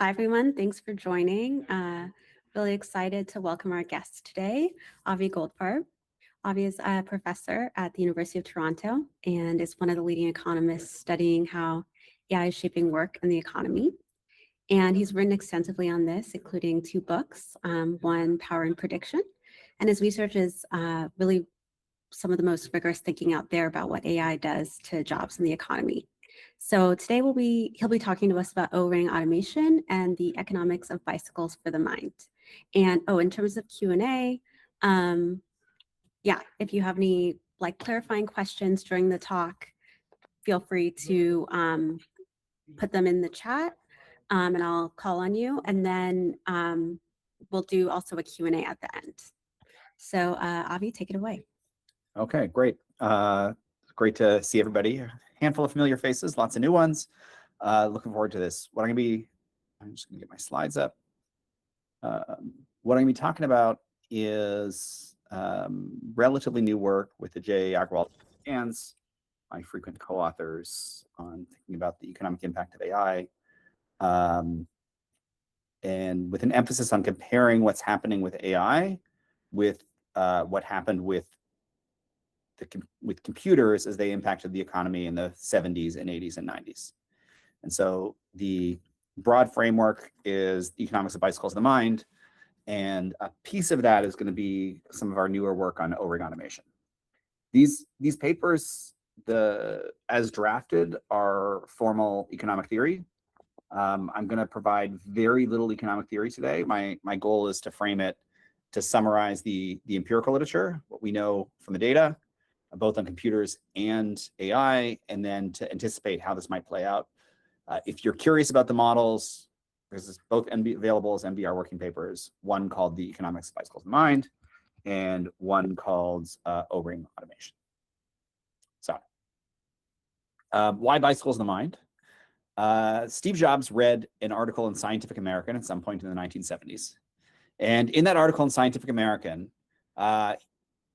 Hi, everyone. Thanks for joining. Really excited to welcome our guest today, Avi Goldfarb. Avi is a professor at the University of Toronto and is one of the leading economists studying how AI is shaping work and the economy. And he's written extensively on this, including 2 books, one, Power and Prediction. And his research is really some of the most rigorous thinking out there about what AI does to jobs and the economy. So today he'll be talking to us about O-ring automation and the economics of bicycles for the mind. And in terms of Q&A, if you have any clarifying questions during the talk, feel free to put them in the chat and I'll call on you. And then we'll do also a Q&A at the end. So Avi, take it away. Okay, great. Great to see everybody. A handful of familiar faces, lots of new ones. Looking forward to this. I'm just gonna get my slides up. What I'm gonna be talking about is relatively new work with the J. Agrawal hands, my frequent co-authors on thinking about the economic impact of AI, and with an emphasis on comparing what's happening with AI with what happened with computers as they impacted the economy in the 70s and 80s and 90s. And so the broad framework is economics of bicycles of the mind. And a piece of that is going to be some of our newer work on O-ring automation. These papers, as drafted, are formal economic theory. I'm going to provide very little economic theory today. My goal is to frame it to summarize the empirical literature, what we know from the data, both on computers and AI, and then to anticipate how this might play out. If you're curious about the models, there's both available as MBR working papers, one called The Economics of Bicycles of the Mind, and one called O-ring automation. So, why bicycles of the mind? Steve Jobs read an article in Scientific American at some point in the 1970s. And in that article in Scientific American,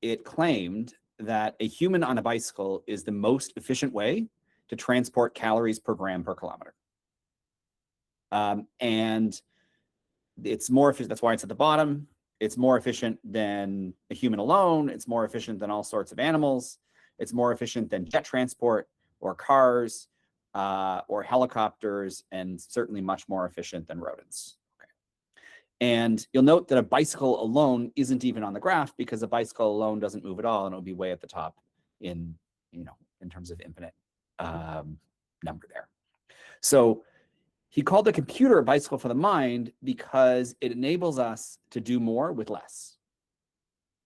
it claimed that a human on a bicycle is the most efficient way to transport calories per gram per kilometer. And it's more efficient, that's why it's at the bottom. It's more efficient than a human alone. It's more efficient than all sorts of animals. It's more efficient than jet transport or cars or helicopters, and certainly much more efficient than rodents. And you'll note that a bicycle alone isn't even on the graph because a bicycle alone doesn't move at all, and it'll be way at the top in terms of infinite number there. So he called the computer a bicycle for the mind because it enables us to do more with less.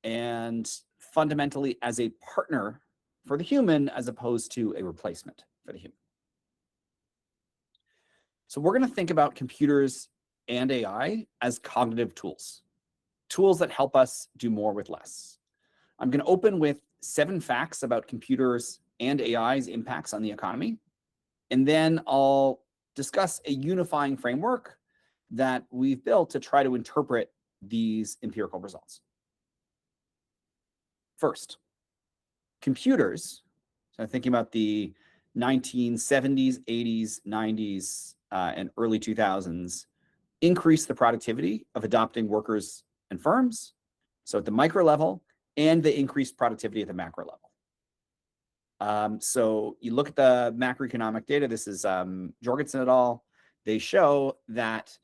And fundamentally as a partner for the human as opposed to a replacement for the human. So we're going to think about computers and AI as cognitive tools that help us do more with less. I'm going to open with 7 facts about computers and AI's impacts on the economy, and then I'll discuss a unifying framework that we've built to try to interpret these empirical results. First, computers, so thinking about the 1970s, 80s, 90s, and early 2000s, increase the productivity of adopting workers and firms, so at the micro level, and they increase productivity at the macro level. So you look at the macroeconomic data, this is Jorgensen et al. They show that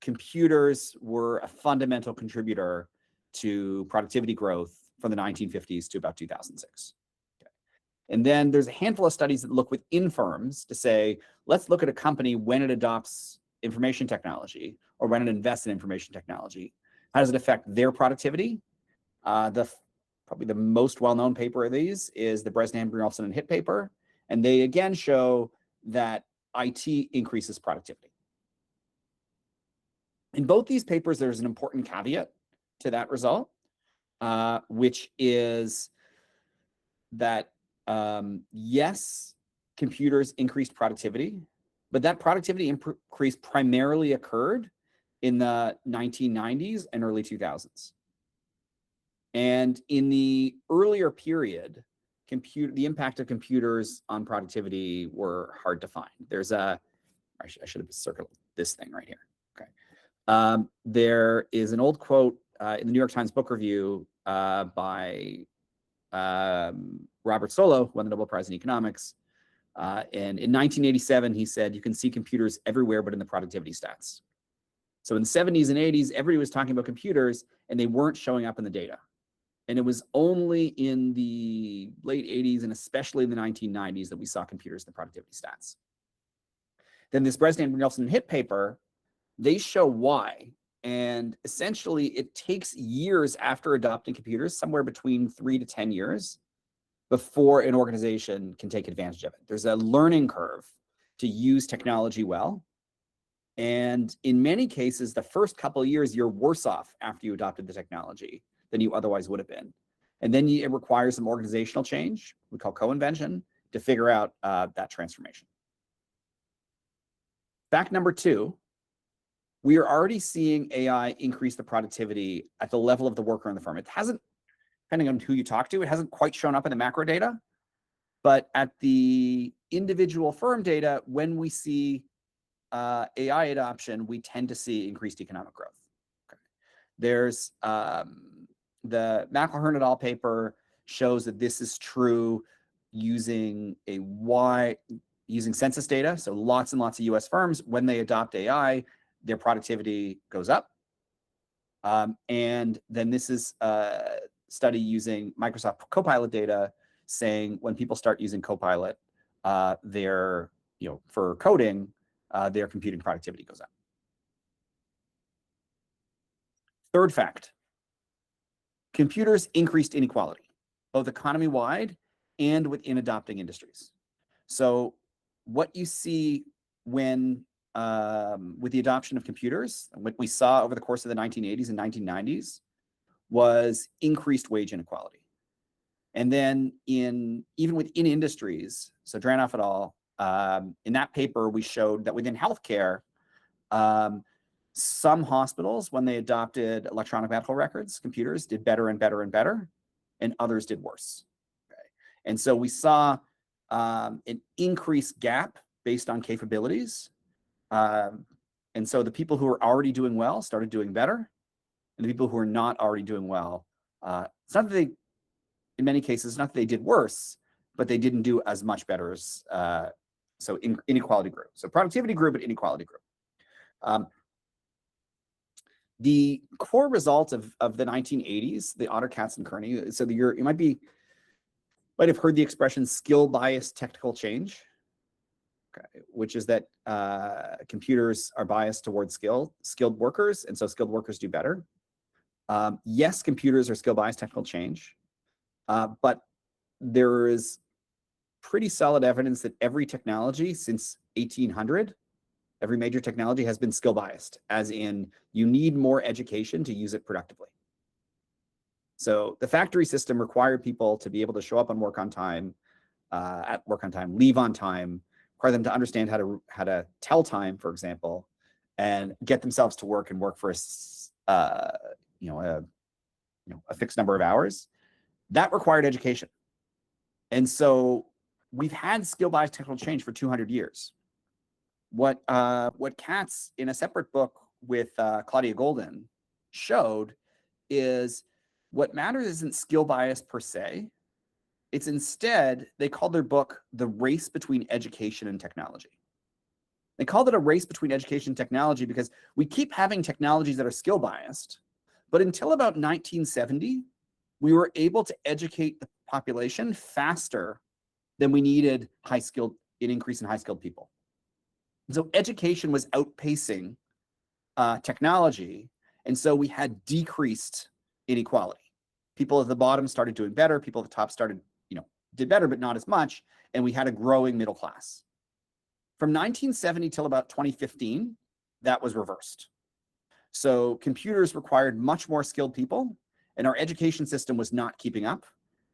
computers were a fundamental contributor to productivity growth from the 1950s to about 2006. And then there's a handful of studies that look within firms to say, let's look at a company when it adopts information technology or when it invests in information technology. How does it affect their productivity? Probably the most well-known paper of these is the Bresnan, Brynjolfsson, and Hitt paper. And they again show that IT increases productivity. In both these papers, there's an important caveat to that result, which is that yes, computers increased productivity, but that productivity increase primarily occurred in the 1990s and early 2000s. And in the earlier period, the impact of computers on productivity were hard to find. There's I should have circled this thing right here. Okay. There is an old quote in the New York Times Book Review by Robert Solow, who won the Nobel Prize in Economics. And in 1987, he said, "You can see computers everywhere, but in the productivity stats." So in the 70s and 80s, everybody was talking about computers and they weren't showing up in the data. And it was only in the late 80s and especially in the 1990s that we saw computers in the productivity stats. Then this Bresnan and Nelson hit paper, they show why. And essentially, it takes years after adopting computers, somewhere between 3 to 10 years, before an organization can take advantage of it. There's a learning curve to use technology well. And in many cases, the first couple of years, you're worse off after you adopted the technology than you otherwise would have been. And then it requires some organizational change, we call co-invention, to figure out that transformation. Fact number 2, we are already seeing AI increase the productivity at the level of the worker in the firm. It hasn't, depending on who you talk to, it hasn't quite shown up in the macro data, but at the individual firm data, when we see AI adoption, we tend to see increased economic growth. Okay. There's the McElhern et al. Paper shows that this is true using using census data. So lots and lots of US firms, when they adopt AI, their productivity goes up. And then this is a study using Microsoft Copilot data saying when people start using Copilot, their, for coding, their computing productivity goes up. Third fact, computers increased inequality, both economy-wide and within adopting industries. So what you see when, with the adoption of computers, what we saw over the course of the 1980s and 1990s was increased wage inequality. And then even within industries, so Dranoff et al., in that paper, we showed that within healthcare, some hospitals, when they adopted electronic medical records, computers, did better and better and better, and others did worse. Okay. And so we saw an increased gap based on capabilities. And so the people who are already doing well started doing better, and the people who are not already doing well, it's not that they, in many cases, not that they did worse, but they didn't do as much better as, so inequality grew. So productivity grew, but inequality grew. The core result of the 1980s, the Otter, Katz, and Kearney, so you might have heard the expression skill biased technical change, okay, which is that computers are biased towards skilled workers, and so skilled workers do better. Yes, computers are skill biased technical change, but there is pretty solid evidence that every technology since 1800, every major technology has been skill biased, as in you need more education to use it productively. So the factory system required people to be able to show up on work on time, at work on time, leave on time, require them to understand how to tell time, for example, and get themselves to work and work for a fixed number of hours. That required education. And so we've had skill biased technical change for 200 years. What Katz, in a separate book with Claudia Golden, showed is what matters isn't skill bias per se. It's instead, they called their book The Race Between Education and Technology. They called it a race between education and technology because we keep having technologies that are skill biased, but until about 1970, we were able to educate the population faster than we needed an increase in high-skilled people. And so education was outpacing technology, and so we had decreased inequality. People at the bottom started doing better, people at the top did better, but not as much, and we had a growing middle class. From 1970 till about 2015, that was reversed. So computers required much more skilled people, and our education system was not keeping up.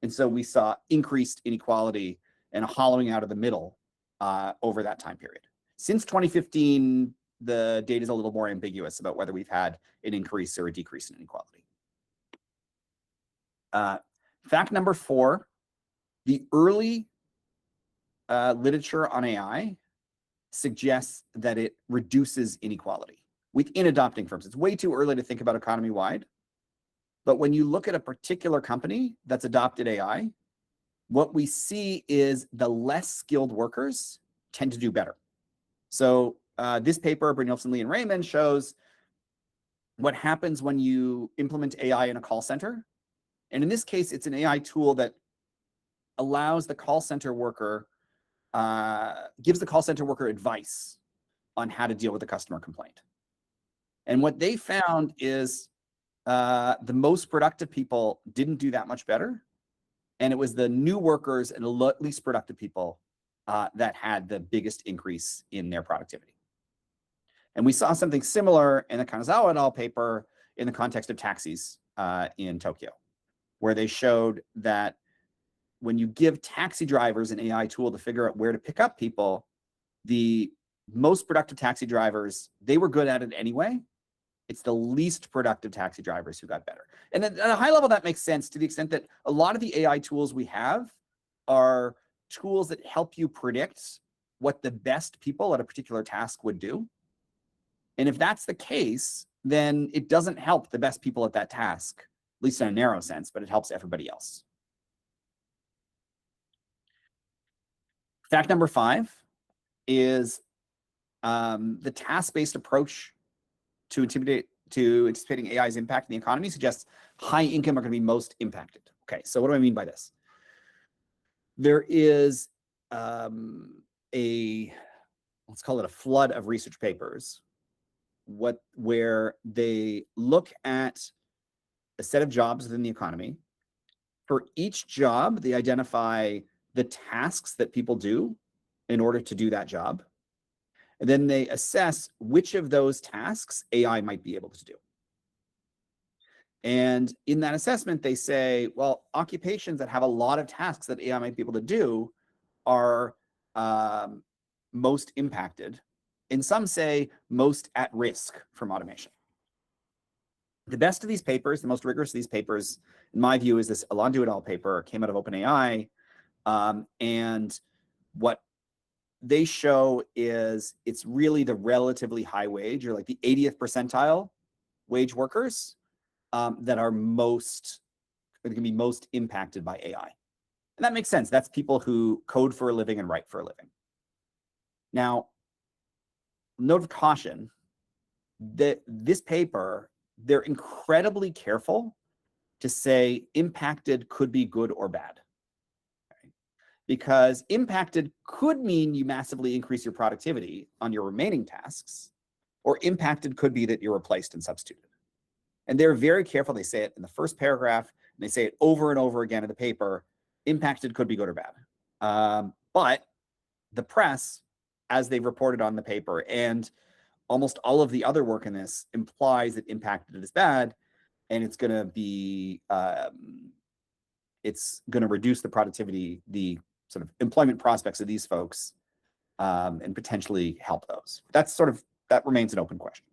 And so we saw increased inequality and a hollowing out of the middle over that time period. Since 2015, the data is a little more ambiguous about whether we've had an increase or a decrease in inequality. Fact number 4, the early literature on AI suggests that it reduces inequality within adopting firms. It's way too early to think about economy-wide, but when you look at a particular company that's adopted AI, what we see is the less skilled workers tend to do better. So this paper, Brynjolfsson, Lee, and Raymond, shows what happens when you implement AI in a call center. And in this case, it's an AI tool that allows the call center worker, gives the call center worker advice on how to deal with a customer complaint. And what they found is the most productive people didn't do that much better. And it was the new workers and the least productive people that had the biggest increase in their productivity. And we saw something similar in the Kanazawa et al. Paper in the context of taxis in Tokyo, where they showed that when you give taxi drivers an AI tool to figure out where to pick up people, the most productive taxi drivers, they were good at it anyway. It's the least productive taxi drivers who got better. And at a high level, that makes sense to the extent that a lot of the AI tools we have are tools that help you predict what the best people at a particular task would do. And if that's the case, then it doesn't help the best people at that task, at least in a narrow sense, but it helps everybody else. Fact number 5 is the task-based approach to anticipating AI's impact in the economy suggests high income are going to be most impacted. Okay, so what do I mean by this? There is let's call it a flood of research papers, where they look at a set of jobs within the economy. For each job, they identify the tasks that people do in order to do that job. And then they assess which of those tasks AI might be able to do. And in that assessment, they say, well, occupations that have a lot of tasks that AI might be able to do are most impacted. And some say most at risk from automation. The best of these papers, the most rigorous of these papers, in my view, is this Alandu et al. Paper, came out of OpenAI. And what they show is it's really the relatively high wage, or like the 80th percentile wage workers that are going to be most impacted by AI. And that makes sense. That's people who code for a living and write for a living. Now, note of caution that this paper, they're incredibly careful to say impacted could be good or bad. Because impacted could mean you massively increase your productivity on your remaining tasks, or impacted could be that you're replaced and substituted. And they're very careful. They say it in the first paragraph, and they say it over and over again in the paper. Impacted could be good or bad. But the press, as they've reported on the paper, and almost all of the other work in this, implies that impacted is bad, and it's going to be, it's going to reduce the productivity, the sort of employment prospects of these folks, and potentially help those. That remains an open question.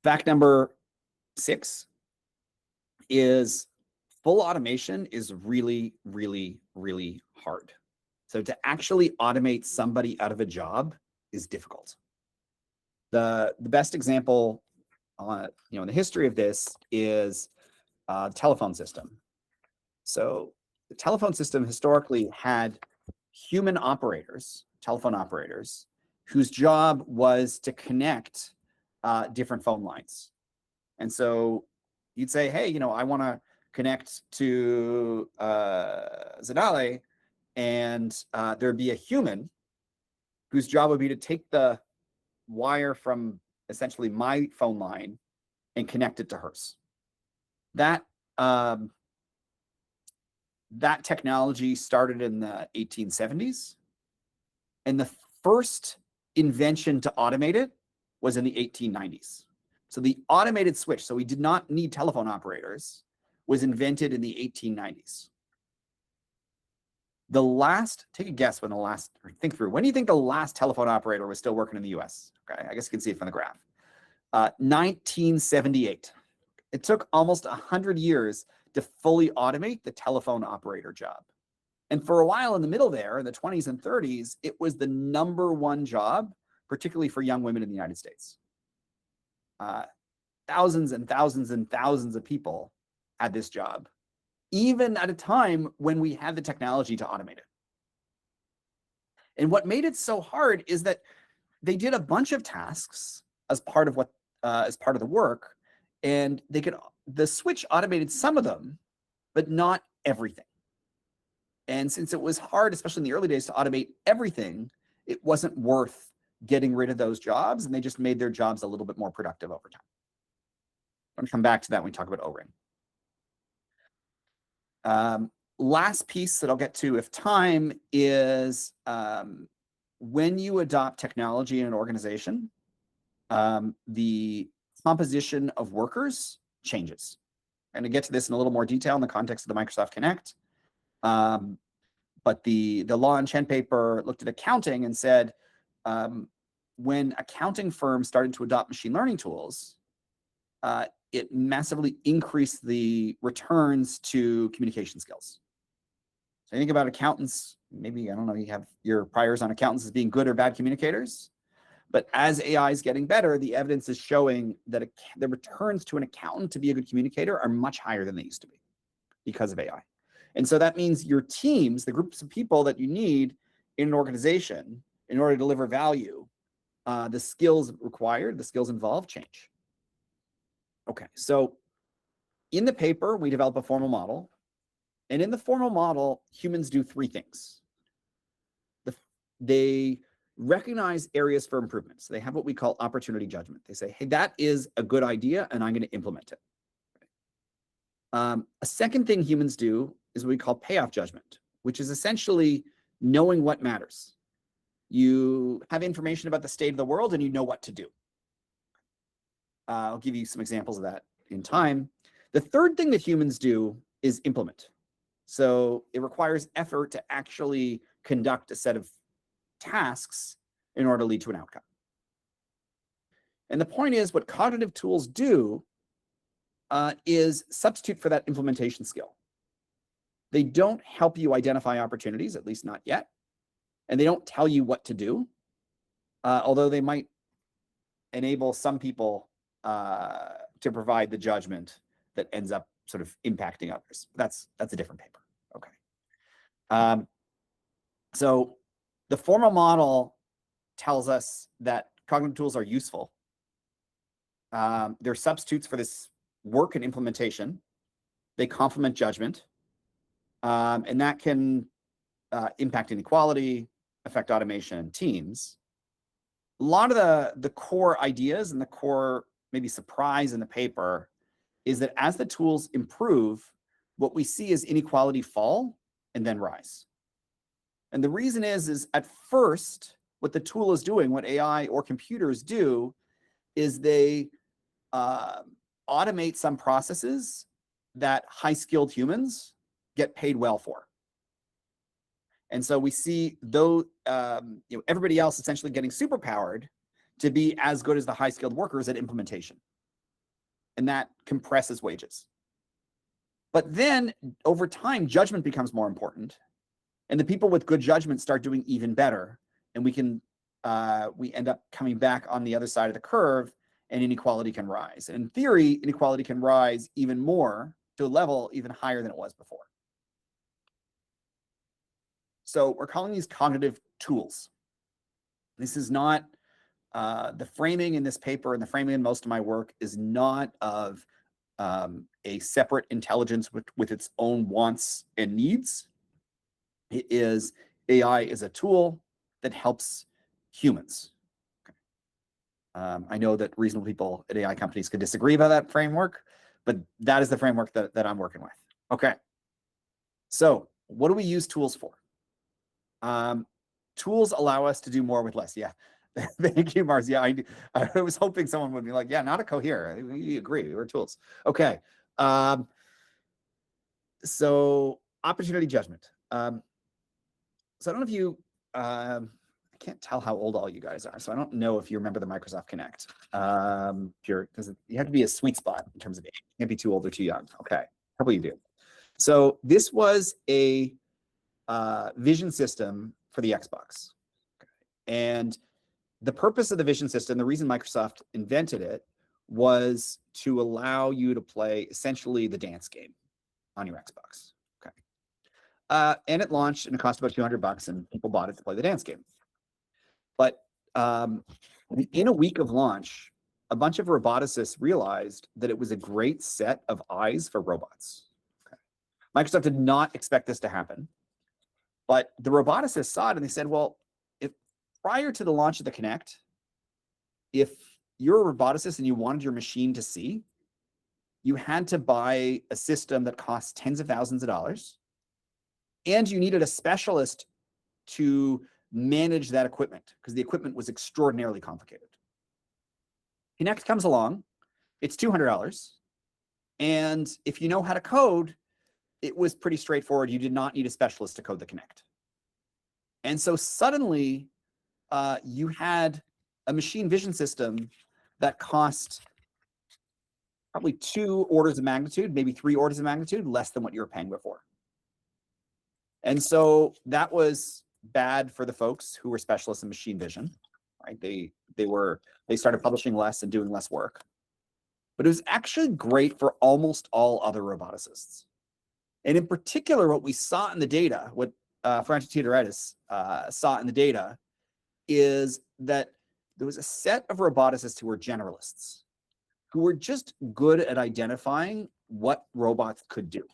Fact number 6 is full automation is really, really, really hard. So to actually automate somebody out of a job is difficult. The best example, in the history of this is the telephone system. So the telephone system historically had human operators, telephone operators, whose job was to connect different phone lines. And so you'd say, hey, I want to connect to Zanele, and there'd be a human whose job would be to take the wire from essentially my phone line and connect it to hers. That technology started in the 1870s, and the first invention to automate it was in the 1890s. So the automated switch, so we did not need telephone operators, was invented in the 1890s. Take a guess when when do you think the last telephone operator was still working in the US? Okay, I guess you can see it from the graph. 1978. It took almost 100 years to fully automate the telephone operator job. And for a while in the middle there, in the 20s and 30s, it was the #1 job, particularly for young women in the United States. Thousands and thousands and thousands of people had this job, even at a time when we had the technology to automate it. And what made it so hard is that they did a bunch of tasks as part of the work, and the switch automated some of them, but not everything. And since it was hard, especially in the early days, to automate everything, it wasn't worth getting rid of those jobs, and they just made their jobs a little bit more productive over time. I'm gonna come back to that when we talk about O-ring. Last piece that I'll get to if time is when you adopt technology in an organization, the composition of workers changes. I'm going to get to this in a little more detail in the context of the Microsoft Kinect. But the Law and Chen paper looked at accounting and said, when accounting firms started to adopt machine learning tools, it massively increased the returns to communication skills. So you think about accountants, maybe, I don't know, you have your priors on accountants as being good or bad communicators, but as AI is getting better, the evidence is showing that the returns to an accountant to be a good communicator are much higher than they used to be because of AI. And so that means your teams, the groups of people that you need in an organization in order to deliver value, the skills required, the skills involved change. Okay, so in the paper, we develop a formal model. And in the formal model, humans do 3 things. They recognize areas for improvement. So they have what we call opportunity judgment. They say, hey, that is a good idea, and I'm going to implement it. A second thing humans do is what we call payoff judgment, which is essentially knowing what matters. You have information about the state of the world, and you know what to do. I'll give you some examples of that in time. The third thing that humans do is implement. So it requires effort to actually conduct a set of tasks in order to lead to an outcome. And the point is, what cognitive tools do is substitute for that implementation skill. They don't help you identify opportunities, at least not yet. And they don't tell you what to do, although they might enable some people to provide the judgment that ends up sort of impacting others. That's a different paper. Okay. So the formal model tells us that cognitive tools are useful. They're substitutes for this work and implementation. They complement judgment, and that can impact inequality, affect automation and teams. A lot of the core ideas and the core maybe surprise in the paper is that as the tools improve, what we see is inequality fall and then rise. And the reason is at first, what the tool is doing, what AI or computers do, is they automate some processes that high-skilled humans get paid well for. And so we see though everybody else essentially getting superpowered to be as good as the high-skilled workers at implementation. And that compresses wages. But then over time, judgment becomes more important. And the people with good judgment start doing even better. And we end up coming back on the other side of the curve, and inequality can rise. And in theory, inequality can rise even more to a level even higher than it was before. So we're calling these cognitive tools. This is not, the framing in this paper and the framing in most of my work is not of a separate intelligence with its own wants and needs. It is AI is a tool that helps humans. Okay. I know that reasonable people at AI companies could disagree about that framework, but that is the framework that I'm working with. Okay. So what do we use tools for? Tools allow us to do more with less. Yeah. Thank you, Mars. Yeah, I was hoping someone would be like, yeah, not a Cohere. We agree. We're tools. Okay. So opportunity judgment. So I don't know if you, I can't tell how old all you guys are. So I don't know if you remember the Microsoft Kinect. Because you have to be a sweet spot in terms of age. You can't be too old or too young. Okay. Probably you do. So this was a vision system for the Xbox. And the purpose of the vision system, the reason Microsoft invented it, was to allow you to play essentially the dance game on your Xbox. Okay. And it launched and it cost about $200 and people bought it to play the dance game. But in a week of launch, a bunch of roboticists realized that it was a great set of eyes for robots. Okay. Microsoft did not expect this to happen, but the roboticists saw it and they said, well, if prior to the launch of the Kinect, if you're a roboticist and you wanted your machine to see, you had to buy a system that cost tens of thousands of dollars, and you needed a specialist to manage that equipment because the equipment was extraordinarily complicated. Kinect comes along, it's $200, and if you know how to code, it was pretty straightforward. You did not need a specialist to code the Kinect. And so suddenly you had a machine vision system that cost probably 2 orders of magnitude, maybe 3 orders of magnitude less than what you were paying before. And so that was bad for the folks who were specialists in machine vision, right? They started publishing less and doing less work. But it was actually great for almost all other roboticists. And in particular, what we saw in the data, what Francis Theodoredis saw in the data, is that there was a set of roboticists who were generalists, who were just good at identifying what robots could do.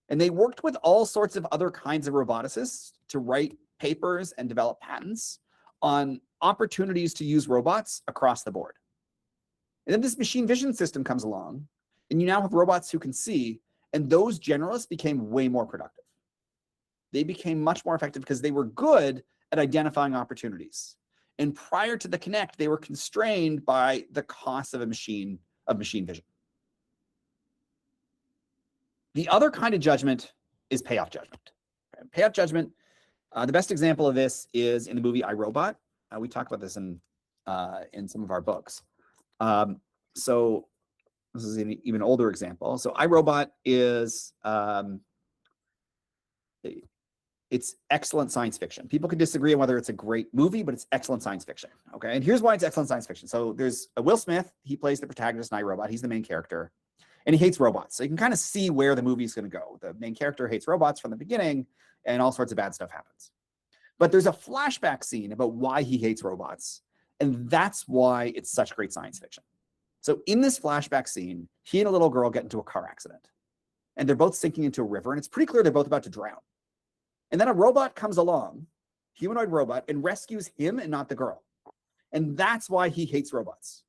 And they worked with all sorts of other kinds of roboticists to write papers and develop patents on opportunities to use robots across the board. And then this machine vision system comes along, and you now have robots who can see, and those generalists became way more productive. They became much more effective because they were good at identifying opportunities. And prior to the Kinect, they were constrained by the cost of machine vision. The other kind of judgment is payoff judgment. Okay. Payoff judgment, the best example of this is in the movie I, Robot. We talk about this in some of our books. So this is an even older example. So I, Robot is it's excellent science fiction. People can disagree on whether it's a great movie, but it's excellent science fiction. Okay, and here's why it's excellent science fiction. So there's a Will Smith. He plays the protagonist in I, Robot. He's the main character, and he hates robots. So you can kind of see where the movie's going to go. The main character hates robots from the beginning, and all sorts of bad stuff happens. But there's a flashback scene about why he hates robots, and that's why it's such great science fiction. So in this flashback scene, he and a little girl get into a car accident, and they're both sinking into a river, and it's pretty clear they're both about to drown. And then a robot comes along, humanoid robot, and rescues him and not the girl. And that's why he hates robots.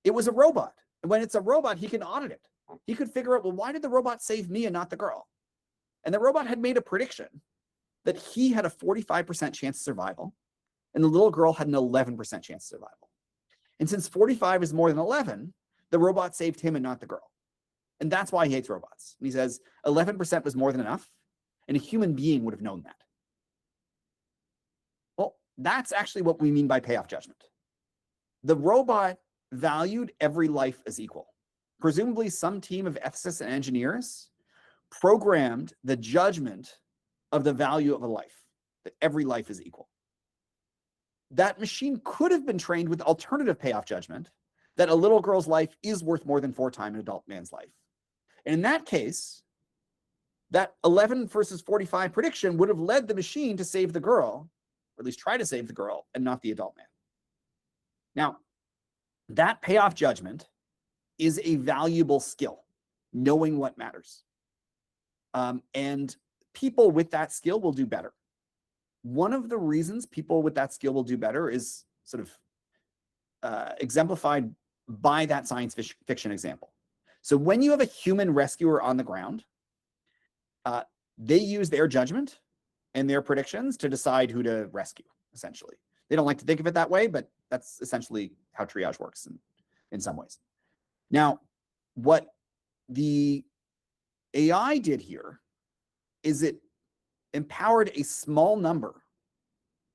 It was a robot. And when it's a robot, he can audit it. He could figure out, well, why did the robot save me and not the girl? And the robot had made a prediction that he had a 45% chance of survival, and the little girl had an 11% chance of survival. And since 45 is more than 11, the robot saved him and not the girl. And that's why he hates robots. And he says 11% was more than enough, and a human being would have known that. Well, that's actually what we mean by payoff judgment. The robot valued every life as equal. Presumably some team of ethicists and engineers programmed the judgment of the value of a life, that every life is equal. That machine could have been trained with alternative payoff judgment, that a little girl's life is worth more than 4 times an adult man's life. And in that case, that 11 versus 45 prediction would have led the machine to save the girl, or at least try to save the girl, and not the adult man. Now, that payoff judgment is a valuable skill, knowing what matters. And people with that skill will do better. One of the reasons people with that skill will do better is sort of exemplified by that science fiction example. So when you have a human rescuer on the ground, they use their judgment and their predictions to decide who to rescue, essentially. They don't like to think of it that way, but that's essentially how triage works in some ways. Now, what the AI did here is it empowered a small number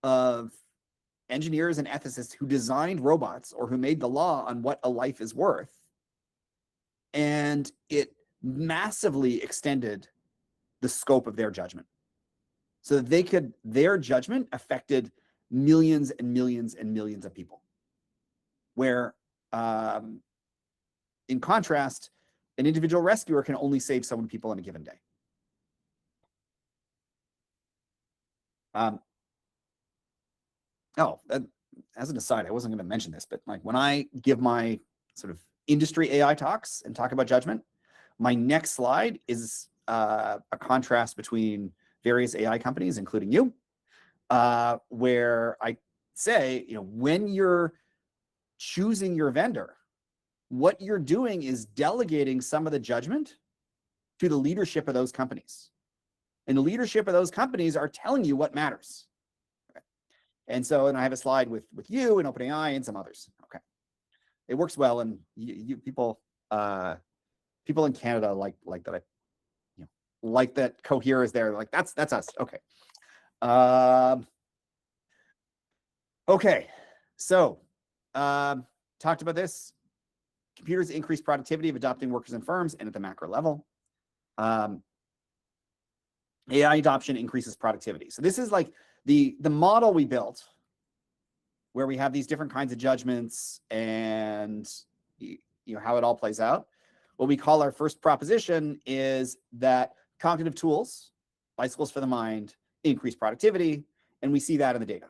of engineers and ethicists who designed robots or who made the law on what a life is worth, and it massively extended the scope of their judgment. so that their judgment affected millions and millions and millions of people. Where, in contrast, an individual rescuer can only save so many people in a given day. As an aside, I wasn't going to mention this, but like when I give my sort of industry AI talks and talk about judgment, my next slide is a contrast between various AI companies, including you, where I say, when you're choosing your vendor, what you're doing is delegating some of the judgment to the leadership of those companies. And the leadership of those companies are telling you what matters. Okay. And I have a slide with you and OpenAI and some others. Okay. It works well, and people in Canada like that. Like that Cohere is there. Like that's us. Okay. Okay. So talked about this. Computers increase productivity of adopting workers and firms, and at the macro level. AI adoption increases productivity. So this is like the model we built, where we have these different kinds of judgments and how it all plays out. What we call our first proposition is that cognitive tools, bicycles for the mind, increase productivity, and we see that in the data.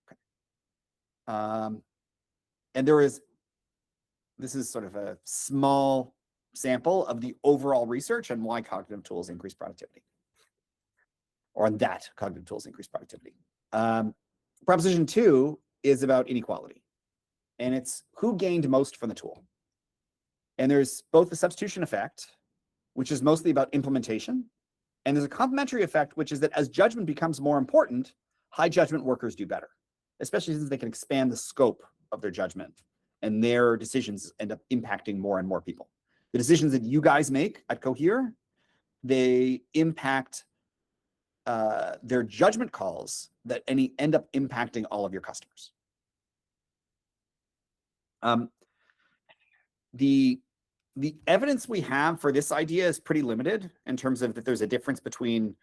Okay. And this is sort of a small sample of the overall research on why cognitive tools increase productivity, or on that cognitive tools increase productivity. Proposition 2 is about inequality, and it's who gained most from the tool. And there's both the substitution effect, which is mostly about implementation, and there's a complementary effect, which is that as judgment becomes more important, high judgment workers do better, especially since they can expand the scope of their judgment, and their decisions end up impacting more and more people. The decisions that you guys make at Cohere, they impact their judgment calls that end up impacting all of your customers. The evidence we have for this idea is pretty limited in terms of that there's a difference between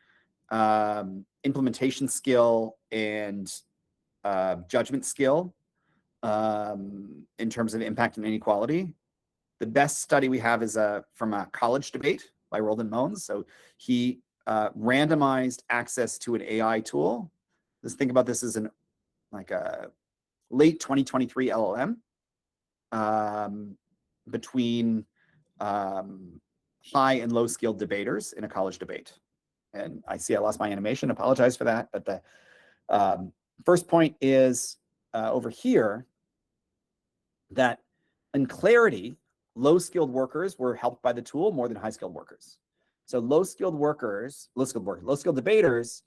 implementation skill and judgment skill in terms of impact and inequality. The best study we have is from a college debate by Roland Moens. So he randomized access to an AI tool. Let's think about this as a late 2023 LLM between high and low skilled debaters in a college debate. And I see I lost my animation, apologize for that. But the first point is over here that in clarity, low skilled workers were helped by the tool more than high skilled workers. So low skilled debaters,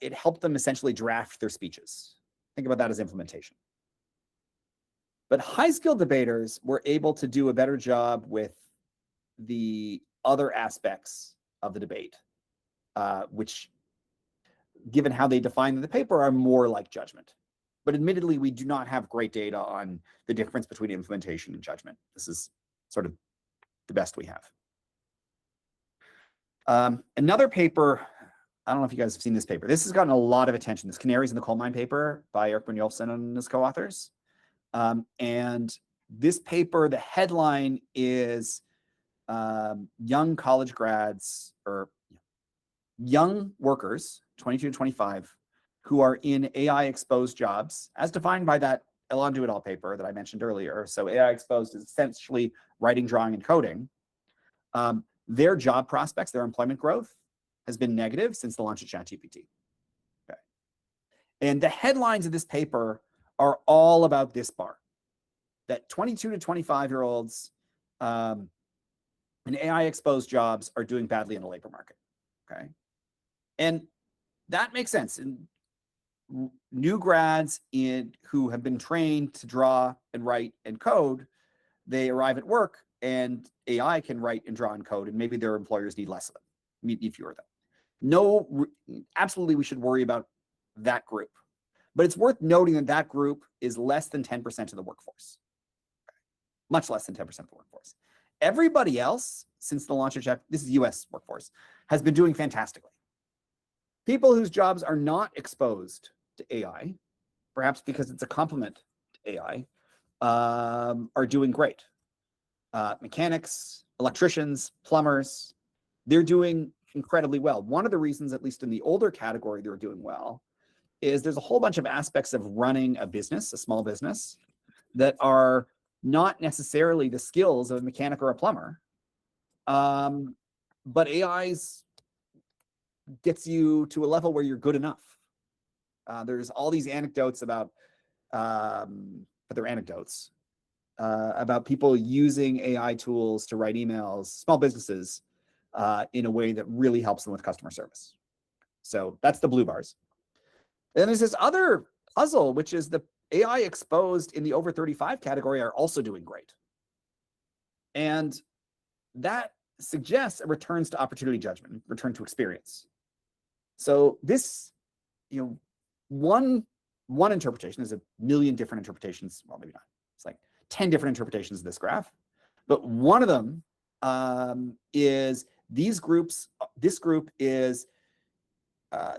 it helped them essentially draft their speeches. Think about that as implementation. But high skilled debaters were able to do a better job with the other aspects of the debate, which, given how they define in the paper, are more like judgment. But admittedly, we do not have great data on the difference between implementation and judgment. This is sort of the best we have. Another paper, I don't know if you guys have seen this paper. This has gotten a lot of attention. This Canaries in the Coal Mine paper by Eric Brynjolfsson and his co-authors. And this paper, the headline is young college grads, or young workers, 22 to 25, who are in AI exposed jobs, as defined by that Elon Do It All paper that I mentioned earlier. So AI exposed is essentially writing, drawing, and coding. Their job prospects, their employment growth has been negative since the launch of ChatGPT. Okay. And the headlines of this paper are all about this bar, that 22 to 25-year-olds in AI exposed jobs are doing badly in the labor market. Okay. And that makes sense. And new grads who have been trained to draw and write and code, they arrive at work and AI can write and draw and code, and maybe their employers need less of them, need fewer of them. No, absolutely, we should worry about that group. But it's worth noting that that group is less than 10% of the workforce. Much less than 10% of the workforce. Everybody else, since the launch of this is US workforce, has been doing fantastically. People whose jobs are not exposed to AI, perhaps because it's a complement to AI, are doing great. Mechanics, electricians, plumbers, they're doing incredibly well. One of the reasons, at least in the older category, they're doing well is there's a whole bunch of aspects of running a business, a small business, that are not necessarily the skills of a mechanic or a plumber. But AI's gets you to a level where you're good enough. There's all these anecdotes about, but they're anecdotes, about people using AI tools to write emails, small businesses, in a way that really helps them with customer service. So that's the blue bars. And there's this other puzzle, which is the AI exposed in the over 35 category are also doing great. And that suggests a returns to opportunity judgment, return to experience. So this, one interpretation is a million different interpretations. Well, maybe not. It's like 10 different interpretations of this graph. But one of them is this group is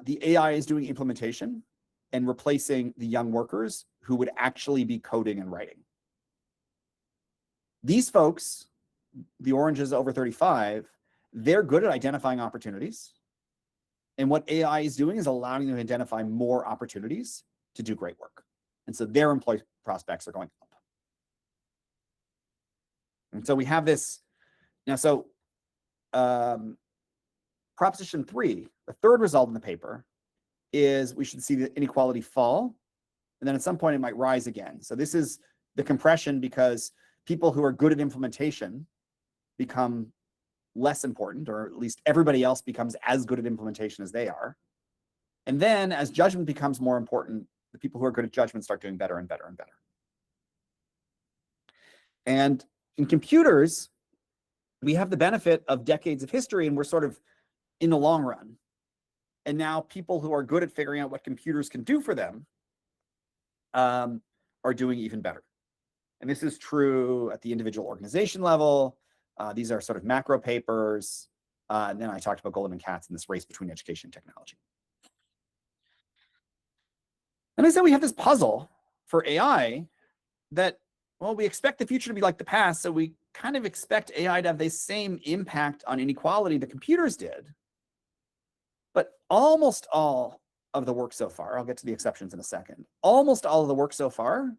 the AI is doing implementation and replacing the young workers who would actually be coding and writing. These folks, the oranges over 35, they're good at identifying opportunities. And what AI is doing is allowing them to identify more opportunities to do great work. And so their employee prospects are going up. And so we have this now. So proposition 3, the third result in the paper, is we should see the inequality fall, and then at some point it might rise again. So this is the compression because people who are good at implementation become less important, or at least everybody else becomes as good at implementation as they are. And then as judgment becomes more important, the people who are good at judgment start doing better and better and better. And in computers, we have the benefit of decades of history, and we're sort of in the long run. And now people who are good at figuring out what computers can do for them are doing even better. And this is true at the individual organization level. These are sort of macro papers. And then I talked about Goldman Katz and this race between education and technology. And I said we have this puzzle for AI that, well, we expect the future to be like the past. So we kind of expect AI to have the same impact on inequality that computers did. But almost all of the work so far, I'll get to the exceptions in a second, almost all of the work so far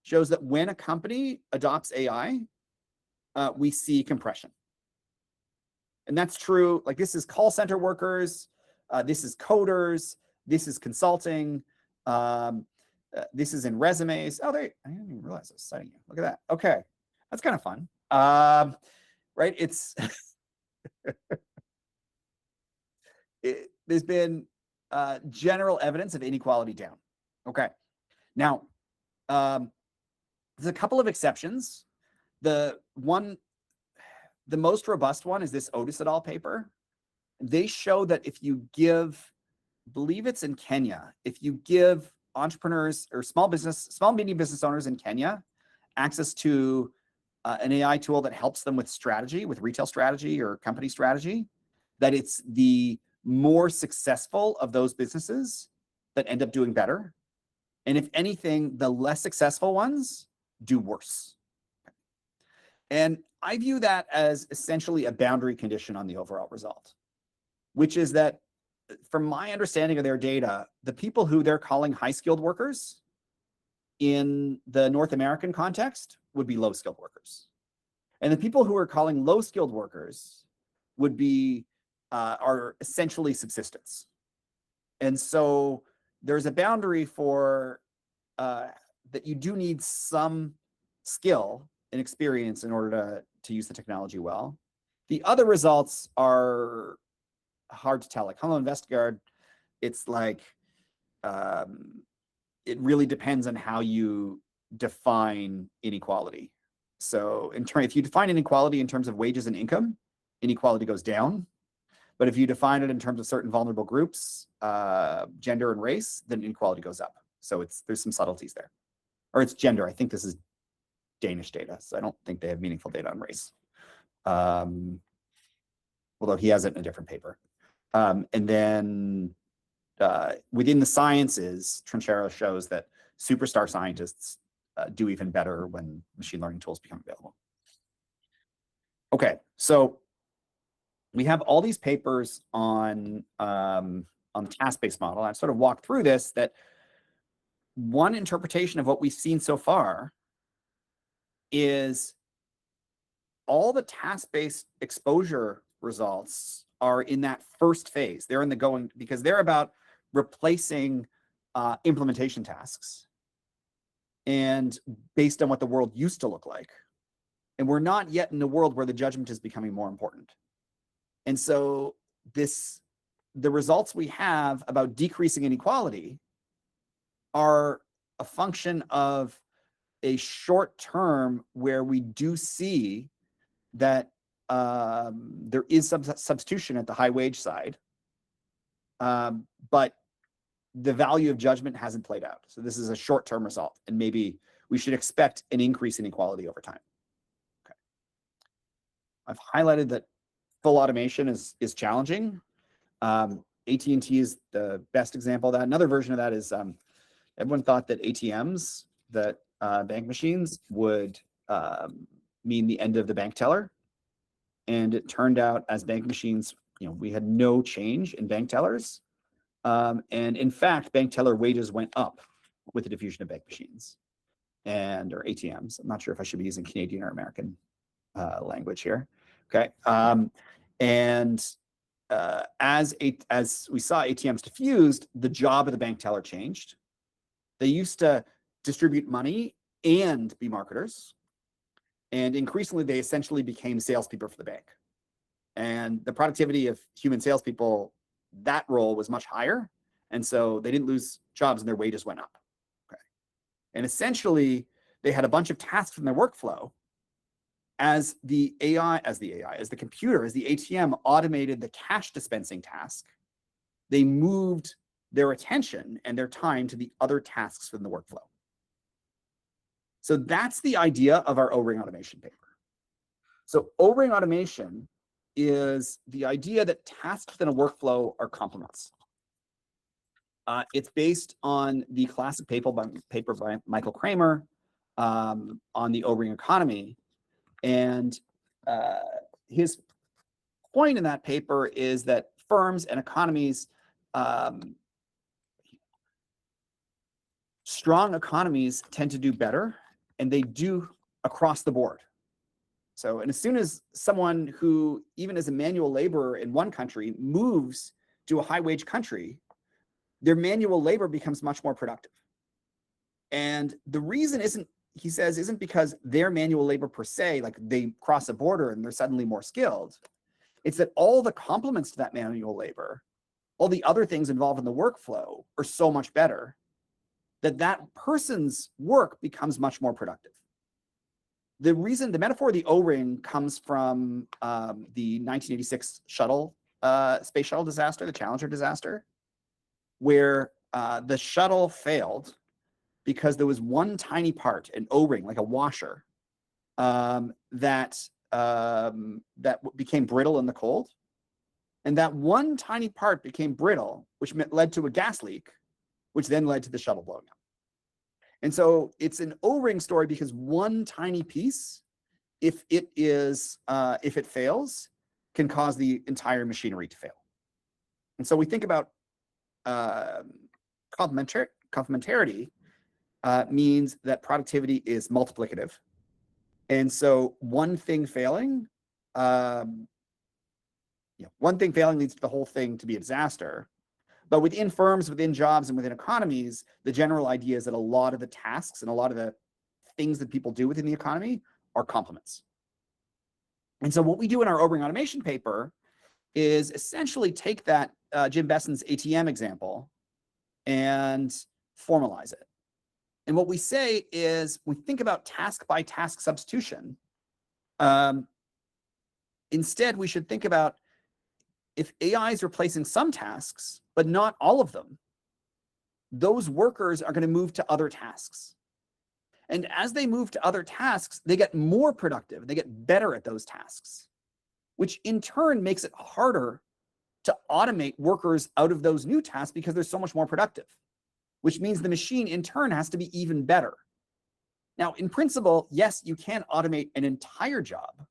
shows that when a company adopts AI, we see compression. And that's true. Like this is call center workers, this is coders, this is consulting, this is in resumes. Oh, I didn't even realize I was citing you. Look at that. Okay, that's kind of fun. Right? It's there's been general evidence of inequality down. Okay, now there's a couple of exceptions. The most robust one is this Otis et al. Paper. They show that if you give, I believe it's in Kenya, if you give entrepreneurs or small medium business owners in Kenya access to an AI tool that helps them with strategy, with retail strategy or company strategy, that it's the more successful of those businesses that end up doing better. And if anything, the less successful ones do worse. And I view that as essentially a boundary condition on the overall result, which is that from my understanding of their data, the people who they're calling high-skilled workers in the North American context would be low-skilled workers. And the people who are calling low-skilled workers would be, are essentially subsistence. And so there's a boundary for that you do need some skill and experience in order to use the technology well. The other results are hard to tell. Like Hello InvestGuard, it's like, it really depends on how you define inequality. So if you define inequality in terms of wages and income, inequality goes down. But if you define it in terms of certain vulnerable groups, gender and race, then inequality goes up. So there's some subtleties there. Or it's gender. I think this is Danish data, so I don't think they have meaningful data on race. Although he has it in a different paper. And then within the sciences, Trinchero shows that superstar scientists do even better when machine learning tools become available. Okay, so we have all these papers on the task-based model. I've sort of walked through this, that one interpretation of what we've seen so far is all the task-based exposure results are in that first phase. They're in the going, because they're about replacing implementation tasks and based on what the world used to look like. And we're not yet in a world where the judgment is becoming more important. And so the results we have about decreasing inequality are a function of a short term where we do see that there is some substitution at the high wage side, but the value of judgment hasn't played out. So this is a short-term result, and maybe we should expect an increase in inequality over time. Okay. I've highlighted that full automation is challenging. AT&T is the best example of that. Another version of that is everyone thought that ATMs, that bank machines, would mean the end of the bank teller. And it turned out, as bank machines, we had no change in bank tellers. And in fact, bank teller wages went up with the diffusion of bank machines or ATMs. I'm not sure if I should be using Canadian or American language here. Okay. As we saw ATMs diffused, the job of the bank teller changed. They used to distribute money and be marketers. And increasingly, they essentially became salespeople for the bank. And the productivity of human salespeople, that role was much higher. And so they didn't lose jobs and their wages went up. Okay. And essentially, they had a bunch of tasks in their workflow. As the computer, as the ATM automated the cash dispensing task, they moved their attention and their time to the other tasks within the workflow. So that's the idea of our O-ring automation paper. So O-ring automation is the idea that tasks within a workflow are complements. It's based on the classic paper by Michael Kramer on the O-ring economy. And his point in that paper is that firms and economies, strong economies tend to do better, and they do across the board. So, and as soon as someone who even as a manual laborer in one country moves to a high wage country, their manual labor becomes much more productive. And the reason he says, isn't because their manual labor per se, like they cross a border and they're suddenly more skilled. It's that all the complements to that manual labor, all the other things involved in the workflow, are so much better that person's work becomes much more productive. The metaphor of the O-ring comes from the 1986 space shuttle disaster, the Challenger disaster, where the shuttle failed because there was one tiny part, an O-ring, like a washer, that became brittle in the cold. And that one tiny part became brittle, which led to a gas leak, which then led to the shuttle blowing up. And so it's an O-ring story because one tiny piece, if it fails, can cause the entire machinery to fail. And so we think about complementarity means that productivity is multiplicative. And so one thing failing leads to the whole thing to be a disaster. But within firms, within jobs, and within economies, the general idea is that a lot of the tasks and a lot of the things that people do within the economy are complements. And so what we do in our O-ring automation paper is essentially take that Jim Besson's ATM example and formalize it. And what we say is, we think about task by task substitution. Instead, we should think about, if AI is replacing some tasks, but not all of them, those workers are going to move to other tasks. And as they move to other tasks, they get more productive. They get better at those tasks, which in turn makes it harder to automate workers out of those new tasks because they're so much more productive, which means the machine in turn has to be even better. Now, in principle, yes, you can automate an entire job,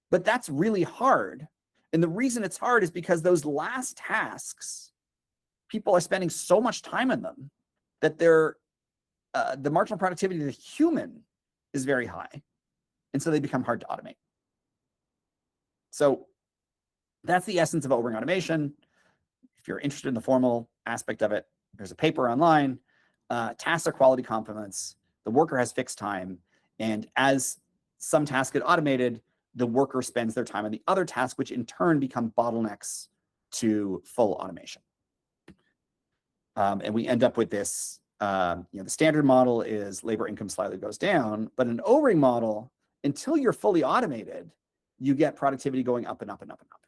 but that's really hard. And the reason it's hard is because those last tasks, people are spending so much time on them that the marginal productivity of the human is very high. And so they become hard to automate. So that's the essence of O-ring automation. If you're interested in the formal aspect of it, there's a paper online. Tasks are quality complements. The worker has fixed time. And as some tasks get automated, the worker spends their time on the other tasks, which in turn become bottlenecks to full automation. And we end up with this, the standard model is labor income slightly goes down, but an O-ring model, until you're fully automated, you get productivity going up and up and up and up.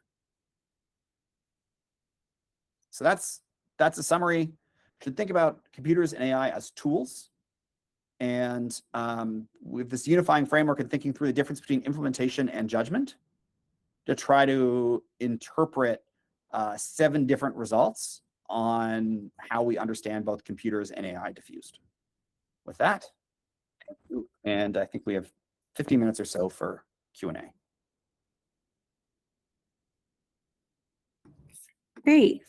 So that's a summary. You should think about computers and AI as tools. And with this unifying framework and thinking through the difference between implementation and judgment to try to interpret 7 different results on how we understand both computers and AI diffused. With that, and I think we have 15 minutes or so for Q&A. Great.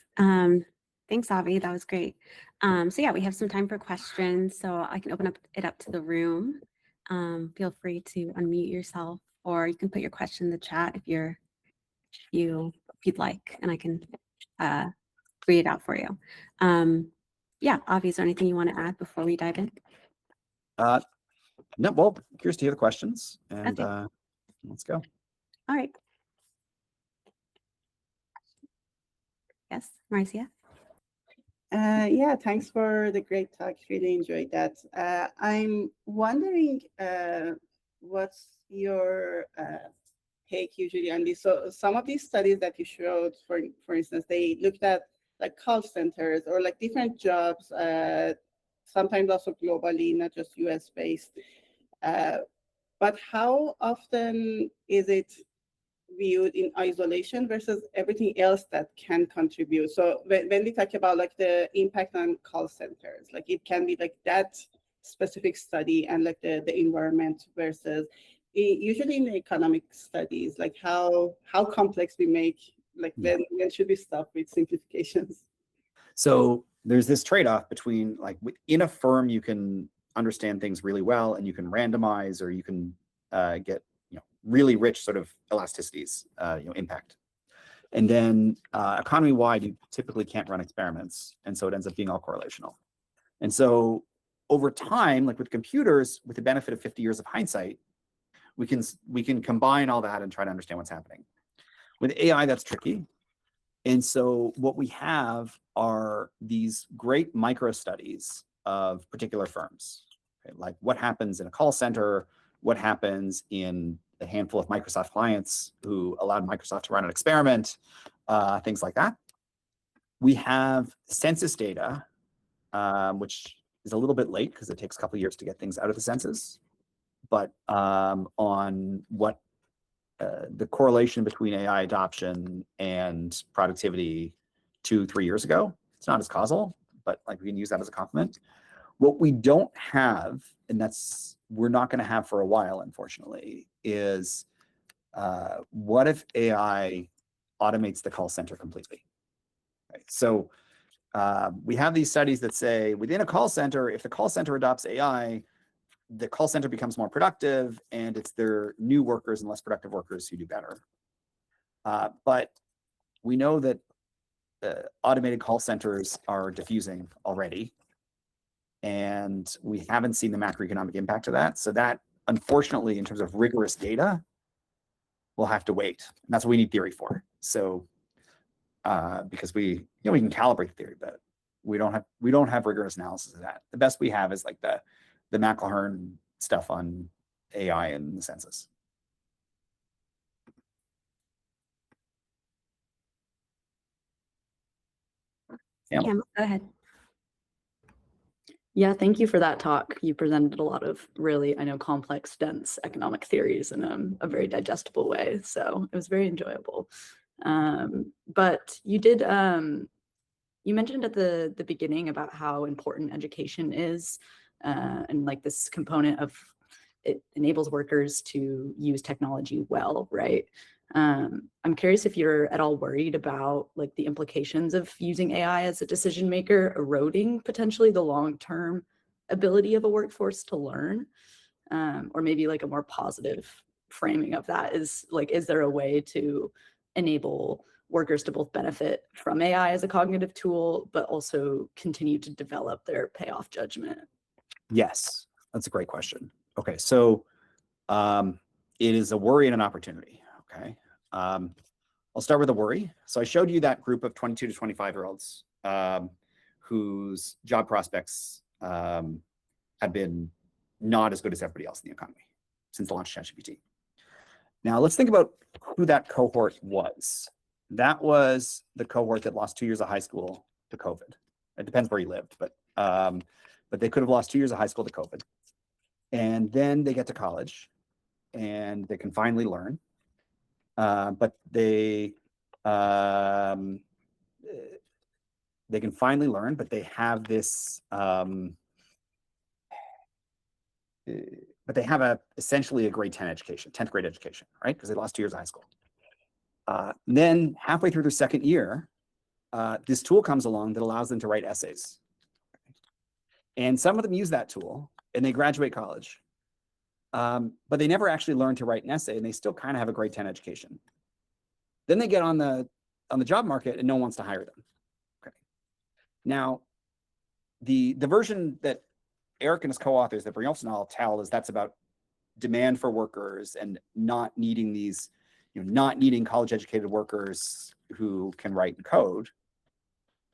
Thanks, Avi. That was great. So yeah, we have some time for questions. So I can open it up to the room. Feel free to unmute yourself, or you can put your question in the chat if you'd like, and I can read it out for you. Yeah, Avi, is there anything you want to add before we dive in? No, well, curious to hear the questions, and Okay. Let's go. All right. Yes, Marcia? Yeah, thanks for the great talk. Really enjoyed that. I'm wondering what's your take usually on this. So some of these studies that you showed, for instance, they looked at like call centers or like different jobs, sometimes also globally, not just US based. But how often is it viewed in isolation versus everything else that can contribute? So when we talk about like the impact on call centers, like it can be like that specific study and like the environment versus usually in the economic studies, like how complex we make, like when should we stop with simplifications? So there's this trade-off between like within a firm, you can understand things really well and you can randomize, or you can get really rich sort of elasticities, impact. And then economy-wide, you typically can't run experiments. And so it ends up being all correlational. And so over time, like with computers, with the benefit of 50 years of hindsight, we can combine all that and try to understand what's happening. With AI, that's tricky. And so what we have are these great micro studies of particular firms, okay? Like what happens in a call center, what happens in a handful of Microsoft clients who allowed Microsoft to run an experiment, things like that. We have census data, which is a little bit late because it takes a couple of years to get things out of the census, but on what the correlation between AI adoption and productivity 2-3 years ago, it's not as causal, but like we can use that as a complement. What we don't have, and we're not going to have for a while, unfortunately, is what if AI automates the call center completely? Right? So we have these studies that say within a call center, if the call center adopts AI, the call center becomes more productive, and it's their new workers and less productive workers who do better. But we know that automated call centers are diffusing already, and we haven't seen the macroeconomic impact of that. So that, unfortunately, in terms of rigorous data, we'll have to wait. And that's what we need theory for. So because we can calibrate theory, but we don't have rigorous analysis of that. The best we have is like the McElhern stuff on AI and the census. Cam, go ahead. Yeah, thank you for that talk. You presented a lot of really, complex, dense economic theories in a very digestible way. So it was very enjoyable. But you did, you mentioned at the beginning about how important education is, and like this component of it enables workers to use technology well, right? I'm curious if you're at all worried about like the implications of using AI as a decision maker eroding potentially the long-term ability of a workforce to learn, or maybe like a more positive framing of that is like, is there a way to enable workers to both benefit from AI as a cognitive tool, but also continue to develop their payoff judgment? Yes, that's a great question. Okay, so it is a worry and an opportunity. Okay, I'll start with a worry. So I showed you that group of 22 to 25-year-olds whose job prospects have been not as good as everybody else in the economy since the launch of ChatGPT. Now let's think about who that cohort was. That was the cohort that lost 2 years of high school to COVID. It depends where you lived, but they could have lost 2 years of high school to COVID. And then they get to college and they can finally learn. But they can finally learn, but they have this, but they have essentially a grade 10 education, 10th grade education, right? Because they lost 2 years of high school. Then halfway through their second year, this tool comes along that allows them to write essays. And some of them use that tool and they graduate college, but they never actually learn to write an essay and they still kind of have a grade 10 education. Then they get on the job market and no one wants to hire them. Okay. Now, the version that Eric and his co-authors that Brynjolfsson and I'll tell is that's about demand for workers and not needing these, not needing college educated workers who can write and code.